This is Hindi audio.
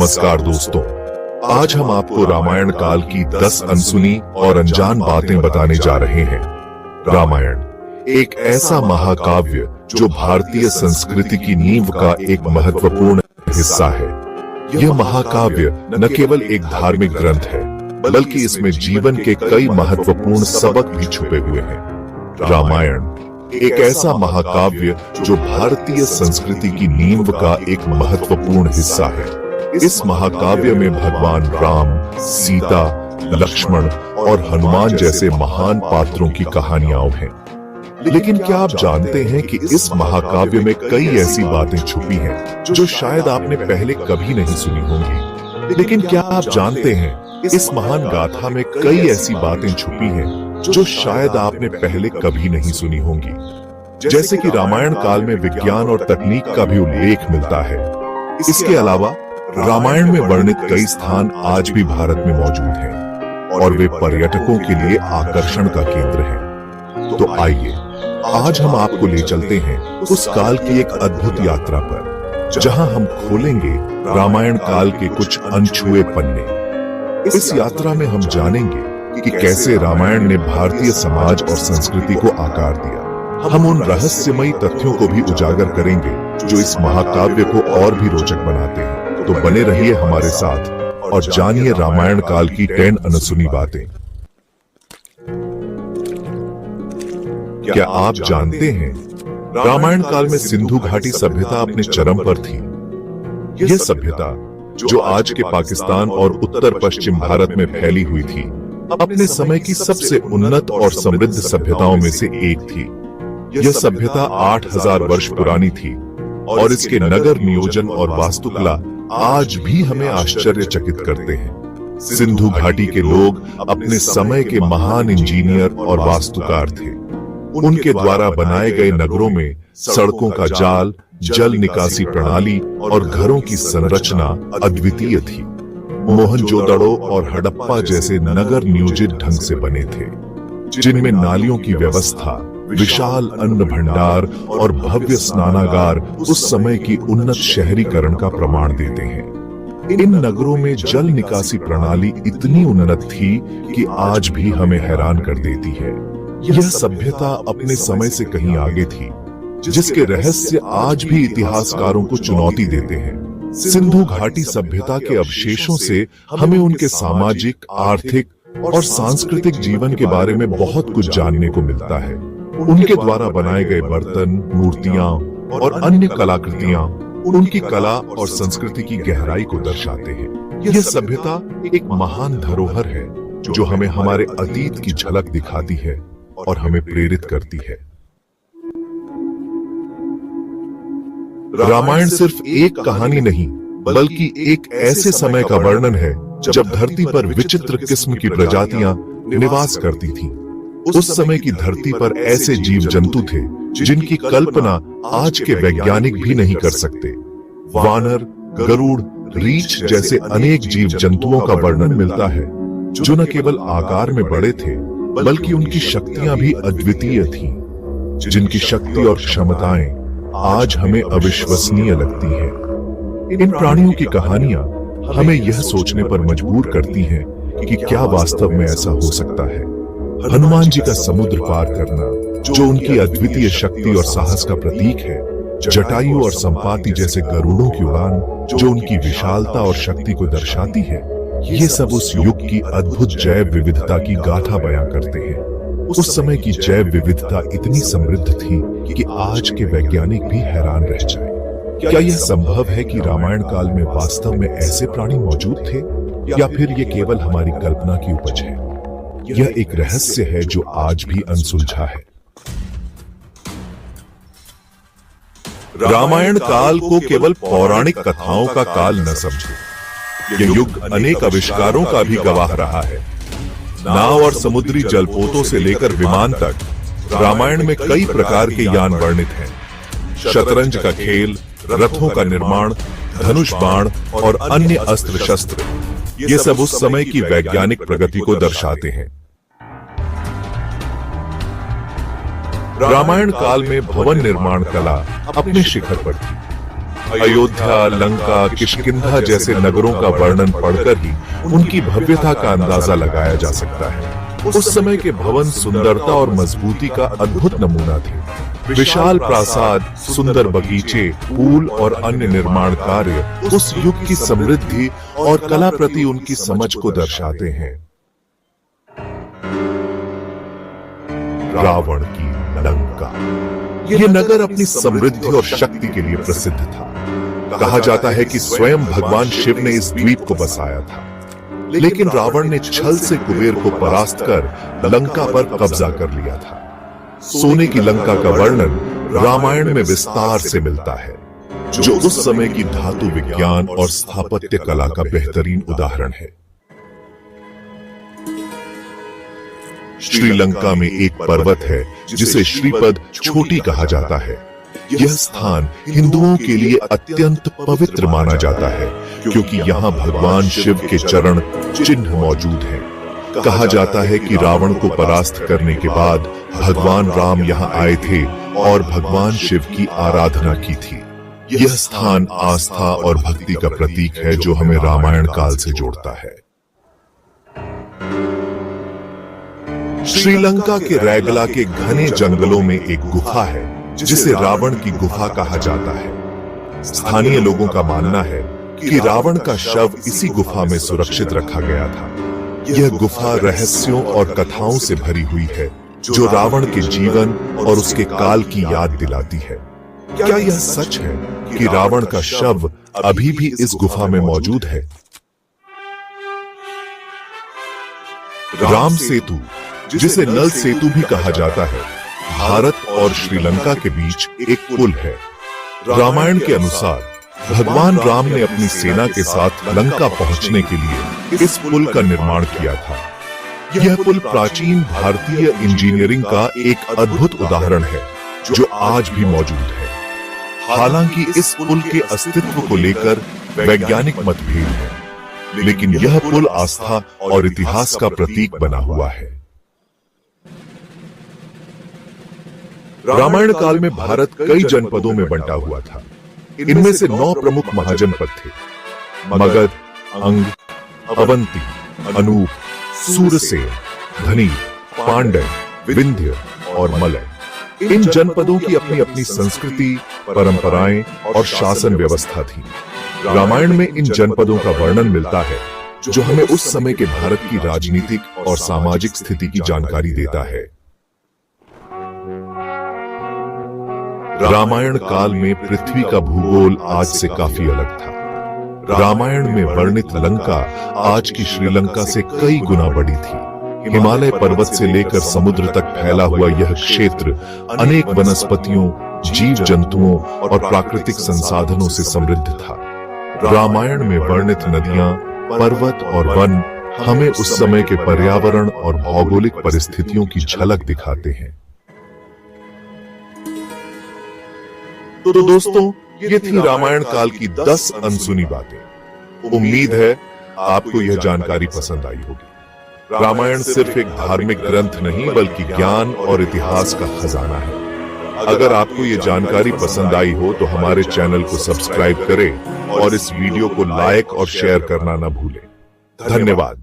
नमस्कार दोस्तों, आज हम आपको रामायण काल की 10 अनसुनी और अनजान बातें बताने जा रहे हैं। रामायण एक ऐसा महाकाव्य जो भारतीय संस्कृति की नींव का एक महत्वपूर्ण हिस्सा है। यह महाकाव्य न केवल एक धार्मिक ग्रंथ है, बल्कि इसमें जीवन के कई महत्वपूर्ण सबक भी छुपे हुए हैं। रामायण एक ऐसा महाकाव्य जो भारतीय संस्कृति की नींव का एक महत्वपूर्ण हिस्सा है। इस महाकाव्य में भगवान राम, सीता, लक्ष्मण और हनुमान जैसे महान पात्रों की कहानियां हैं। लेकिन क्या आप जानते हैं कि इस महाकाव्य में कई ऐसी बातें छुपी हैं जो शायद आपने पहले कभी नहीं सुनी होंगी। लेकिन क्या आप जानते हैं इस महान गाथा में कई ऐसी बातें छुपी हैं जो शायद आपने पहले कभी नहीं सुनी होंगी। जैसे कि रामायण काल में विज्ञान और तकनीक का भी उल्लेख मिलता है। इसके अलावा रामायण में वर्णित कई स्थान आज भी भारत में मौजूद हैं और वे पर्यटकों के लिए आकर्षण का केंद्र हैं। तो आइए आज हम आपको ले चलते हैं उस काल की एक अद्भुत यात्रा पर, जहां हम खोलेंगे रामायण काल के कुछ अनछुए पन्ने। इस यात्रा में हम जानेंगे कि कैसे रामायण ने भारतीय समाज और संस्कृति को आकार दिया। हम उन रहस्यमयी तथ्यों को भी उजागर करेंगे जो इस महाकाव्य को और भी रोचक बनाते हैं। तो बने रहिए हमारे साथ और जानिए रामायण काल की 10 अनसुनी बातें। क्या आप जानते हैं रामायण काल में सिंधु घाटी सभ्यता अपने चरम पर थी। यह सभ्यता जो आज के पाकिस्तान और उत्तर पश्चिम भारत में फैली हुई थी, अपने समय की सबसे उन्नत और समृद्ध सभ्यताओं में से एक थी। यह सभ्यता 8000 वर्ष पुरानी थी और इसके नगर नियोजन और वास्तुकला आज भी हमें आश्चर्यचकित करते हैं। सिंधु घाटी के लोग अपने समय के महान इंजीनियर और वास्तुकार थे। उनके द्वारा बनाए गए नगरों में सड़कों का जाल, जल निकासी प्रणाली और घरों की संरचना अद्वितीय थी। मोहनजोदड़ो और हड़प्पा जैसे नगर नियोजित ढंग से बने थे, जिनमें नालियों की व्यवस्था, विशाल अन्न भंडार और भव्य स्नानागार उस समय की उन्नत शहरीकरण का प्रमाण देते हैं। इन नगरों में जल निकासी प्रणाली इतनी उन्नत थी कि आज भी हमें हैरान कर देती है। यह सभ्यता अपने समय से कहीं आगे थी, जिसके रहस्य आज भी इतिहासकारों को चुनौती देते हैं। सिंधु घाटी सभ्यता के अवशेषों से हमें उनके सामाजिक, आर्थिक और सांस्कृतिक जीवन के बारे में बहुत कुछ जानने को मिलता है। उनके द्वारा बनाए गए बर्तन, मूर्तियां और अन्य कलाकृतियां उनकी कला और संस्कृति की गहराई को दर्शाते हैं। यह सभ्यता एक महान धरोहर है जो हमें हमारे अतीत की झलक दिखाती है और हमें प्रेरित करती है। रामायण सिर्फ एक कहानी नहीं, बल्कि एक ऐसे समय का वर्णन है जब धरती पर विचित्र किस्म की प्रजातियां निवास करती थीं। उस समय की धरती पर ऐसे जीव जंतु थे जिनकी कल्पना आज के वैज्ञानिक भी नहीं कर सकते। वानर, गरुड़, रीछ जैसे अनेक जीव जंतुओं का वर्णन मिलता है जो न केवल आकार में बड़े थे, बल्कि उनकी शक्तियां भी अद्वितीय थीं, जिनकी शक्ति और क्षमताएं आज हमें अविश्वसनीय लगती हैं। इन प्राणियों की कहानियां हमें यह सोचने पर मजबूर करती हैं कि क्या वास्तव में ऐसा हो सकता है। हनुमान जी का समुद्र पार करना, जो उनकी अद्वितीय शक्ति और साहस का प्रतीक है, जटायु और संपाति जैसे गरुड़ों की उड़ान, जो उनकी विशालता और शक्ति को दर्शाती है, ये सब उस युग की अद्भुत जैव विविधता की गाथा बयां करते हैं। उस समय की जैव विविधता इतनी समृद्ध थी कि आज के वैज्ञानिक भी हैरान रह जाएं। क्या यह संभव है कि रामायण काल में वास्तव में ऐसे प्राणी मौजूद थे, या फिर ये केवल हमारी कल्पना की उपज है? यह एक रहस्य है जो आज भी अनसुलझा है। रामायण काल को केवल पौराणिक कथाओं का काल न समझे। यह युग अनेक आविष्कारों का भी गवाह रहा है। नाव और समुद्री जलपोतों से लेकर विमान तक रामायण में कई प्रकार के यान वर्णित हैं। शतरंज का खेल, रथों का निर्माण, धनुष बाण और अन्य अस्त्र शस्त्र, ये सब उस समय की वैज्ञानिक प्रगति को दर्शाते हैं। रामायण काल में भवन निर्माण कला अपने शिखर पर थी। अयोध्या, लंका, किष्किंधा जैसे नगरों का वर्णन पढ़कर ही उनकी भव्यता का अंदाजा लगाया जा सकता है। उस समय के भवन सुंदरता और मजबूती का अद्भुत नमूना थे। विशाल प्रासाद, सुंदर बगीचे, पुल और अन्य निर्माण कार्य उस युग की समृद्धि और कला प्रति उनकी समझ को दर्शाते हैं। रावण की लंका। यह नगर अपनी समृद्धि और शक्ति के लिए प्रसिद्ध था। कहा जाता है कि स्वयं भगवान शिव ने इस द्वीप को बसाया था, लेकिन रावण ने छल से कुबेर को परास्त कर लंका पर कब्जा कर लिया था। सोने की लंका का वर्णन रामायण में विस्तार से मिलता है, जो उस समय की धातु विज्ञान और स्थापत्य कला का बेहतरीन उदाहरण है। श्रीलंका में एक पर्वत है जिसे श्रीपद चोटी कहा जाता है। यह स्थान हिंदुओं के लिए अत्यंत पवित्र माना जाता है, क्योंकि यहाँ भगवान शिव के चरण चिन्ह मौजूद हैं। कहा जाता है कि रावण को परास्त करने के बाद भगवान राम यहाँ आए थे और भगवान शिव की आराधना की थी। यह स्थान आस्था और भक्ति का प्रतीक है, जो हमें रामायण काल से जोड़ता है। श्रीलंका के रैगला के घने जंगलों में एक गुफा है जिसे रावण की गुफा कहा जाता है। स्थानीय लोगों का मानना है कि रावण का शव इसी गुफा में सुरक्षित रखा गया था। यह गुफा रहस्यों और कथाओं से भरी हुई है, जो रावण के जीवन और उसके काल की याद दिलाती है। क्या यह सच है कि रावण का शव अभी भी इस गुफा में मौजूद है? राम सेतु, जिसे नल सेतु भी कहा जाता है, भारत और श्रीलंका के बीच एक पुल है। रामायण के अनुसार भगवान राम ने अपनी सेना के साथ लंका पहुंचने के लिए इस पुल का निर्माण किया था। यह पुल प्राचीन भारतीय इंजीनियरिंग का एक अद्भुत उदाहरण है, जो आज भी मौजूद है। हालांकि इस पुल के अस्तित्व को लेकर वैज्ञानिक मतभेद है, लेकिन यह पुल आस्था और इतिहास का प्रतीक बना हुआ है। रामायण काल में भारत कई जनपदों में बंटा हुआ था। इनमें से 9 प्रमुख महाजनपद थे: मगध, अंग, अवंती, अनूप, सूरसेन, धनी, पांड्य, विंध्य और मलय। इन जनपदों की अपनी अपनी संस्कृति, परंपराएं और शासन व्यवस्था थी। रामायण में इन जनपदों का वर्णन मिलता है, जो हमें उस समय के भारत की राजनीतिक और सामाजिक स्थिति की जानकारी देता है। रामायण काल में पृथ्वी का भूगोल आज से काफी अलग था। रामायण में वर्णित लंका आज की श्रीलंका से कई गुना बड़ी थी। हिमालय पर्वत से लेकर समुद्र तक फैला हुआ यह क्षेत्र अनेक वनस्पतियों, जीव जंतुओं और प्राकृतिक संसाधनों से समृद्ध था। रामायण में वर्णित नदियां, पर्वत और वन हमें उस समय के पर्यावरण और भौगोलिक परिस्थितियों की झलक दिखाते हैं। तो दोस्तों, ये थी रामायण काल की 10 अनसुनी बातें। उम्मीद है आपको यह जानकारी पसंद आई होगी। रामायण सिर्फ एक धार्मिक ग्रंथ नहीं, बल्कि ज्ञान और इतिहास का खजाना है। अगर आपको ये जानकारी पसंद आई हो तो हमारे चैनल को सब्सक्राइब करें और इस वीडियो को लाइक और शेयर करना न भूलें। धन्यवाद।